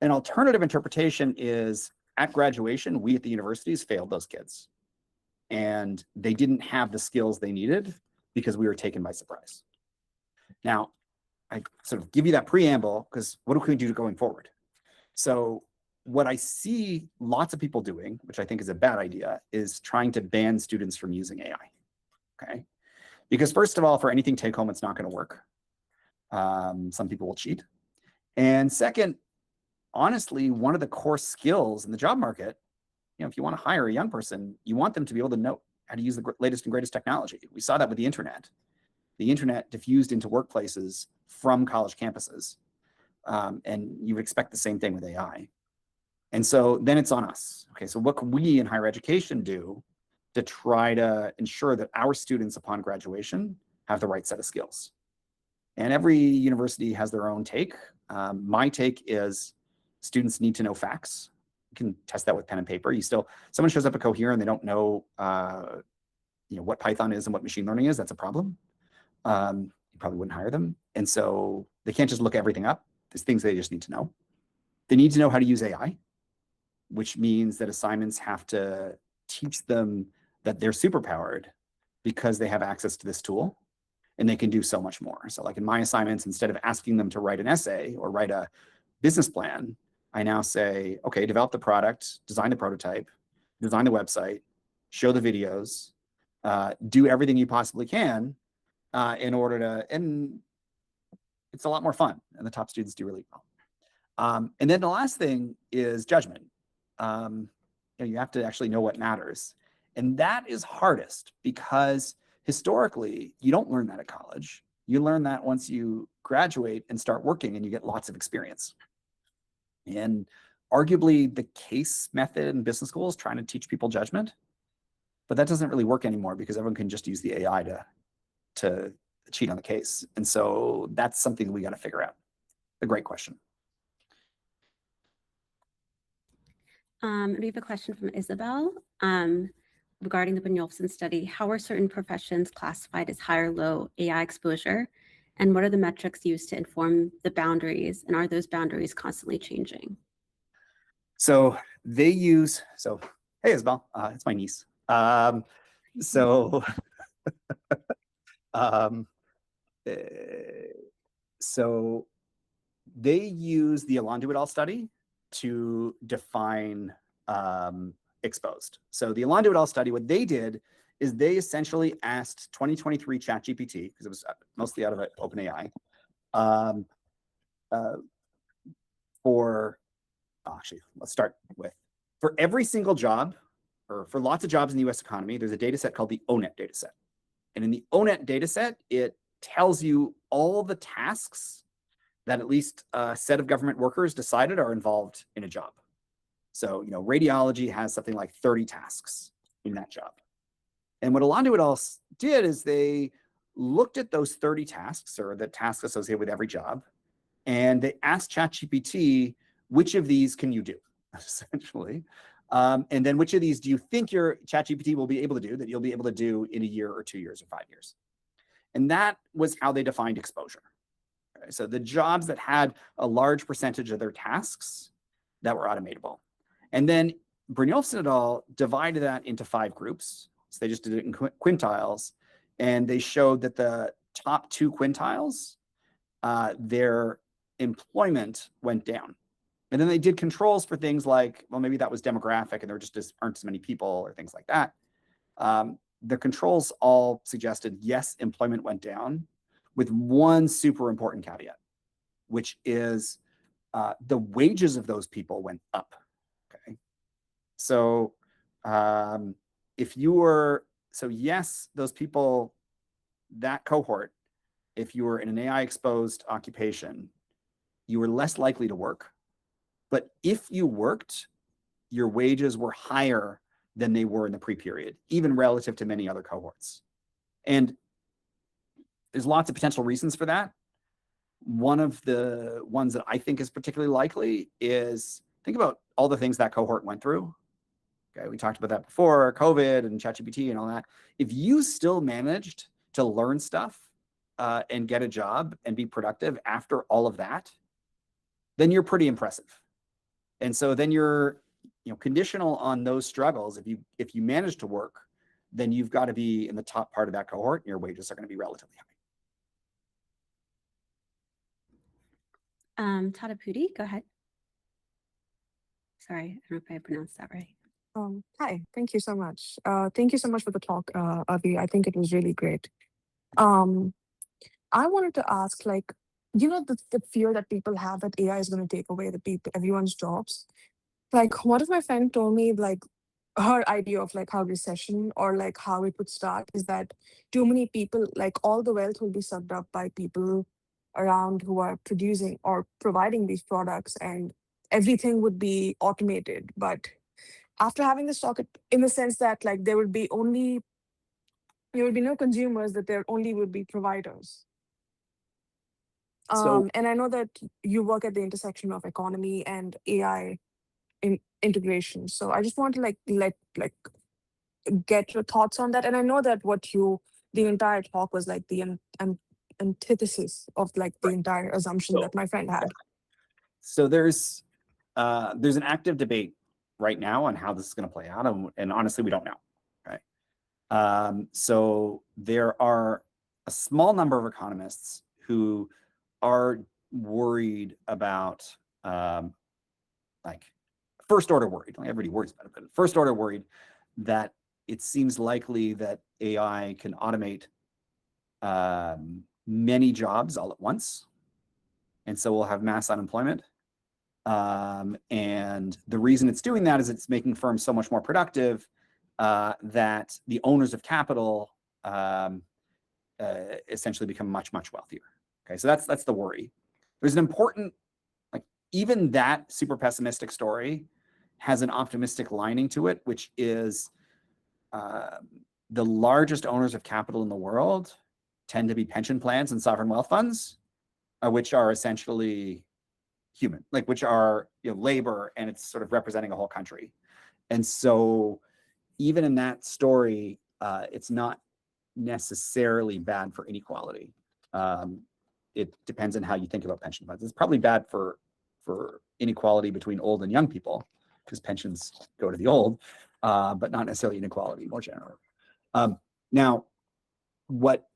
An alternative interpretation is at graduation, we at the universities failed those kids and they didn't have the skills they needed because we were taken by surprise. Now, I sort of give you that preamble because what can we do going forward? So what I see lots of people doing, which I think is a bad idea, is trying to ban students from using AI, okay? Because first of all, for anything take home, it's not gonna work. Some people will cheat. And second, honestly, one of the core skills in the job market, if you wanna hire a young person, you want them to be able to know how to use the latest and greatest technology. We saw that with the internet. The internet diffused into workplaces from college campuses. And you would expect the same thing with AI. And so then it's on us. Okay, so what can we in higher education do to try to ensure that our students upon graduation have the right set of skills? And every university has their own take. My take is students need to know facts. You can test that with pen and paper. Someone shows up at Cohere and they don't know, what Python is and what machine learning is, that's a problem. You probably wouldn't hire them. And so they can't just look everything up. There's things they just need to know. They need to know how to use AI, which means that assignments have to teach them that they're superpowered because they have access to this tool and they can do so much more. So like in my assignments, instead of asking them to write an essay or write a business plan, I now say, okay, develop the product, design the prototype, design the website, show the videos, do everything you possibly can in order to, and it's a lot more fun and the top students do really well. And then the last thing is judgment. You have to actually know what matters. And that is hardest because historically, you don't learn that at college. You learn that once you graduate and start working and you get lots of experience. And arguably the case method in business school is trying to teach people judgment, but that doesn't really work anymore because everyone can just use the AI to cheat on the case. And so that's something we got to figure out. A great question. We have a question from Isabel regarding the Brynjolfsson study. How are certain professions classified as high or low AI exposure? And what are the metrics used to inform the boundaries? And are those boundaries constantly changing? So they use, hey, Isabel, it's my niece. So they use the Alondu et al. Study to define exposed. So the Alondu et al. Study, what they did is they essentially asked 2023 ChatGPT, because it was mostly out of OpenAI, Um, actually, let's start with, for every single job, or for lots of jobs in the US economy, there's a data set called the ONET data set. And in the ONET data set, it tells you all the tasks that at least a set of government workers decided are involved in a job. So, radiology has something like 30 tasks in that job. And what Alondu et al. Did is they looked at those 30 tasks, or the tasks associated with every job, and they asked ChatGPT, which of these can you do, essentially? And then which of these do you think your ChatGPT will be able to do that you'll be able to do in a year or 2 years or 5 years? And that was how they defined exposure. Okay, so the jobs that had a large percentage of their tasks that were automatable. And then Brynjolfsson et al. Divided that into 5 groups. So they just did it in quintiles. And they showed that the top 2 quintiles, their employment went down. And then they did controls for things like, well, maybe that was demographic and there just aren't as many people or things like that. The controls all suggested, yes, employment went down, with one super important caveat, which is the wages of those people went up. Okay. So yes, those people, that cohort, if you were in an AI exposed occupation, you were less likely to work. But if you worked, your wages were higher than they were in the pre-period, even relative to many other cohorts. And there's lots of potential reasons for that. One of the ones that I think is particularly likely is, think about all the things that cohort went through. Okay, we talked about that before, COVID and ChatGPT and all that. If you still managed to learn stuff and get a job and be productive after all of that, then you're pretty impressive. And so then you're, conditional on those struggles. If you manage to work, then you've got to be in the top part of that cohort, and your wages are going to be relatively high. Tadapudi, go ahead. Sorry, I don't know if I pronounced that right. Hi, thank you so much. Thank you so much for the talk, Avi. I think it was really great. I wanted to ask, the fear that people have that AI is going to take away everyone's jobs. Like, one of my friends told me, her idea of how recession or how it would start is that too many people, all the wealth will be sucked up by people around who are producing or providing these products, and everything would be automated. But after having this talk, in the sense that there would be no consumers, that there only would be providers. And I know that you work at the intersection of economy and AI integration. So I just want to get your thoughts on that. And I know that the entire talk was the antithesis of the entire assumption that my friend had. So there's an active debate right now on how this is going to play out, and honestly, we don't know. Right? So there are a small number of economists who are worried about first order worried. Everybody worries about it, but first order worried that it seems likely that AI can automate many jobs all at once, and so we'll have mass unemployment. And the reason it's doing that is it's making firms so much more productive that the owners of capital essentially become much, much wealthier. Okay, so that's the worry. There's an important, even that super pessimistic story has an optimistic lining to it, which is the largest owners of capital in the world tend to be pension plans and sovereign wealth funds, which are essentially human, which are labor, and it's sort of representing a whole country. And so even in that story, it's not necessarily bad for inequality. It depends on how you think about pension funds. It's probably bad for inequality between old and young people, because pensions go to the old, but not necessarily inequality more generally. Now, what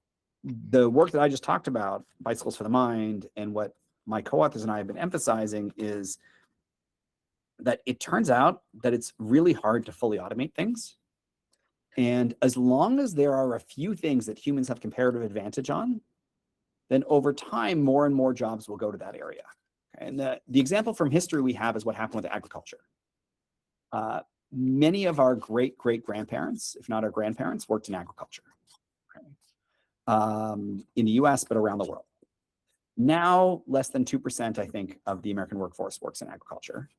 the work that I just talked about, Bicycles for the Mind, and what my co-authors and I have been emphasizing is that it turns out that it's really hard to fully automate things. And as long as there are a few things that humans have comparative advantage on, then over time, more and more jobs will go to that area. Okay? And the example from history we have is what happened with agriculture. Many of our great-great-grandparents, if not our grandparents, worked in agriculture. Okay? In the US, but around the world. Now, less than 2%, I think, of the American workforce works in agriculture.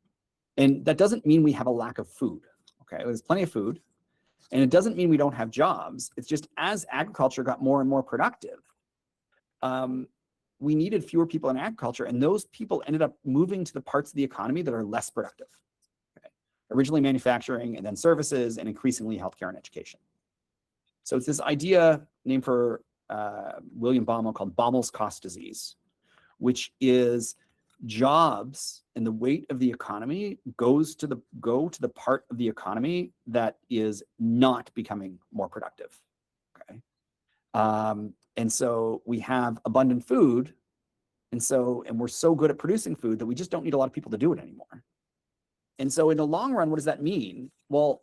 And that doesn't mean we have a lack of food. Okay, there's plenty of food. And it doesn't mean we don't have jobs. It's just as agriculture got more and more productive, we needed fewer people in agriculture, and those people ended up moving to the parts of the economy that are less productive. Okay? Originally manufacturing, and then services, and increasingly healthcare and education. So it's this idea named for William Baumol called Baumel's cost disease, which is jobs and the weight of the economy go to the part of the economy that is not becoming more productive. Okay. And so we have abundant food, and we're so good at producing food that we just don't need a lot of people to do it anymore. And so in the long run, what does that mean? Well,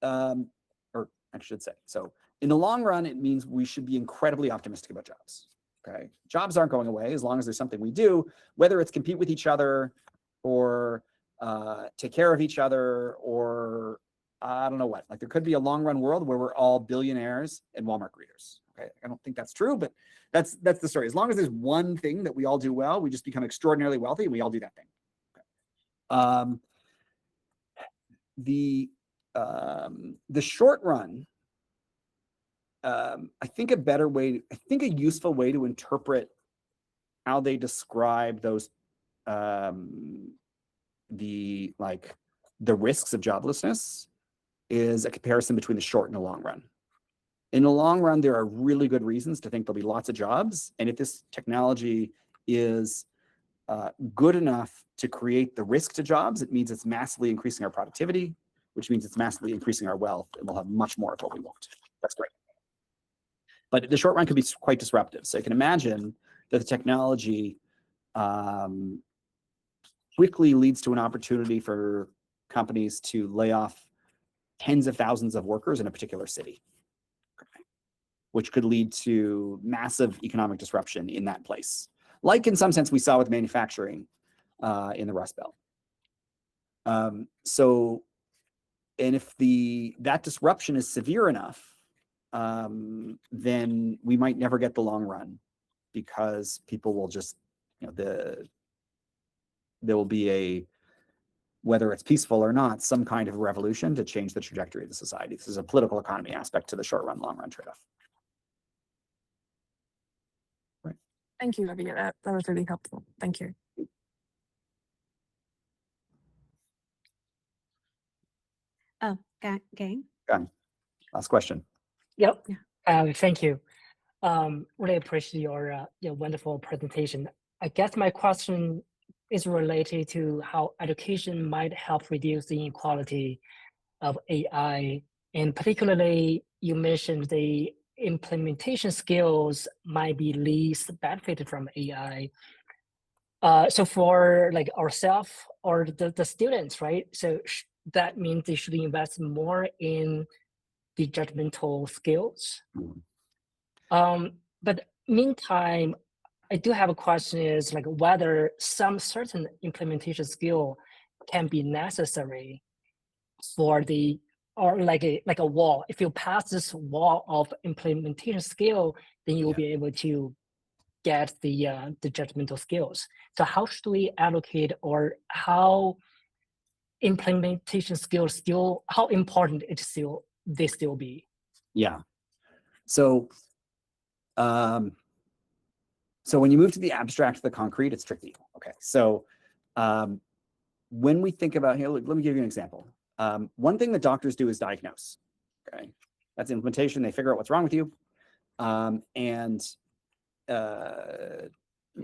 or I should say, so in the long run, it means we should be incredibly optimistic about jobs. Okay, jobs aren't going away as long as there's something we do, whether it's compete with each other or take care of each other, or I don't know what. Like there could be a long run world where we're all billionaires and Walmart greeters. Okay, I don't think that's true, but that's the story. As long as there's one thing that we all do well, we just become extraordinarily wealthy, and we all do that thing. Okay. The short run. I think a useful way to interpret how they describe those, the risks of joblessness is a comparison between the short and the long run. In the long run, there are really good reasons to think there'll be lots of jobs. And if this technology is good enough to create the risk to jobs, it means it's massively increasing our productivity, which means it's massively increasing our wealth, and we'll have much more of what we want. That's great. But the short run could be quite disruptive. So you can imagine that the technology quickly leads to an opportunity for companies to lay off tens of thousands of workers in a particular city, okay, which could lead to massive economic disruption in that place. Like in some sense we saw with manufacturing in the Rust Belt. And if that disruption is severe enough, then we might never get the long run, because people will just, there will be whether it's peaceful or not, some kind of revolution to change the trajectory of the society. This is a political economy aspect to the short run, long run trade-off. Right. Thank you, Avi. That was really helpful. Thank you. Oh, gang. Last question. Yep. Yeah. Thank you. Really appreciate your wonderful presentation. I guess my question is related to how education might help reduce the inequality of AI, and particularly you mentioned the implementation skills might be least benefited from AI. So for like ourselves or the students, right? So that means they should invest more in the judgmental skills. But meantime, I do have a question is like whether some certain implementation skill can be necessary for like a wall. If you pass this wall of implementation skill, then you will be able to get the judgmental skills. So how should we allocate, or how implementation skills how important they still be? Yeah. So when you move to the abstract to the concrete, it's tricky. Okay. So when we think about here, let me give you an example. One thing that doctors do is diagnose. Okay. That's implementation. They figure out what's wrong with you. And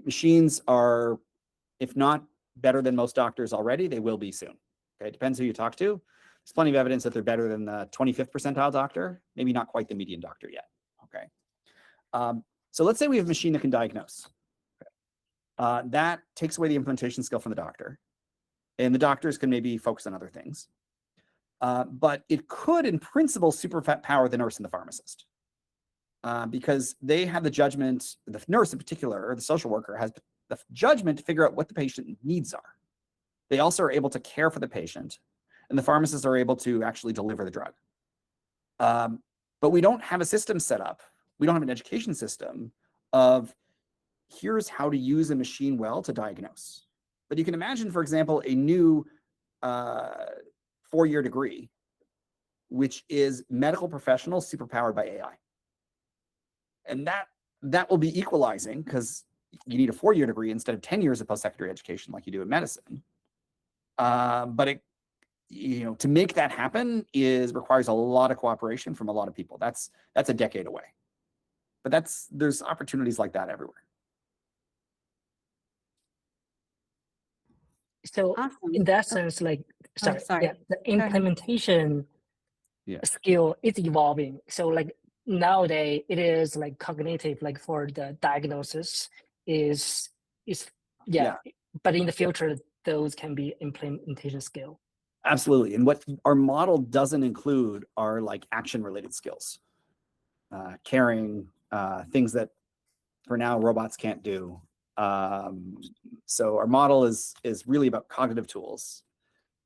machines are, if not better than most doctors already, they will be soon. Okay. It depends who you talk to. There's plenty of evidence that they're better than the 25th percentile doctor, maybe not quite the median doctor yet. Okay. So let's say we have a machine that can diagnose. That takes away the implementation skill from the doctor, and the doctors can maybe focus on other things. But it could, in principle, superpower the nurse and the pharmacist. because they have the judgment, the nurse in particular, or the social worker has the judgment to figure out what the patient needs are. They also are able to care for the patient, and the pharmacists are able to actually deliver the drug. But we don't have a system set up. We don't have an education system of here's how to use a machine well to diagnose. But you can imagine, for example, a new 4-year degree, which is medical professionals superpowered by AI. And that will be equalizing because you need a 4-year degree instead of 10 years of post-secondary education like you do in medicine. But it, to make that happen requires a lot of cooperation from a lot of people. That's a decade away. But there's opportunities like that everywhere. So Awesome. in that sense, like, sorry, sorry. yeah, the implementation Yeah. skill is evolving. So like nowadays it is like cognitive, like for the diagnosis is Yeah. but in the future those can be implementation skill. Absolutely. And what our model doesn't include are like action related skills, caring, things that for now robots can't do. So our model is really about cognitive tools.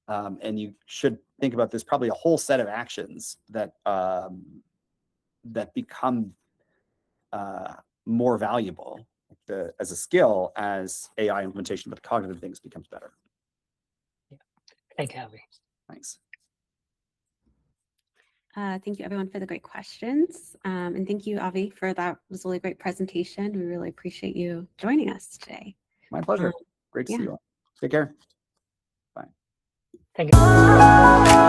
And you should think about there's probably a whole set of actions that that become more valuable as a skill as AI implementation, but cognitive things becomes better. Thank you, Avi. Thanks. Thank you everyone for the great questions. And thank you, Avi, for that. It was a really great presentation. We really appreciate you joining us today. My pleasure. Great to see yeah. you all. Take care. Thank you.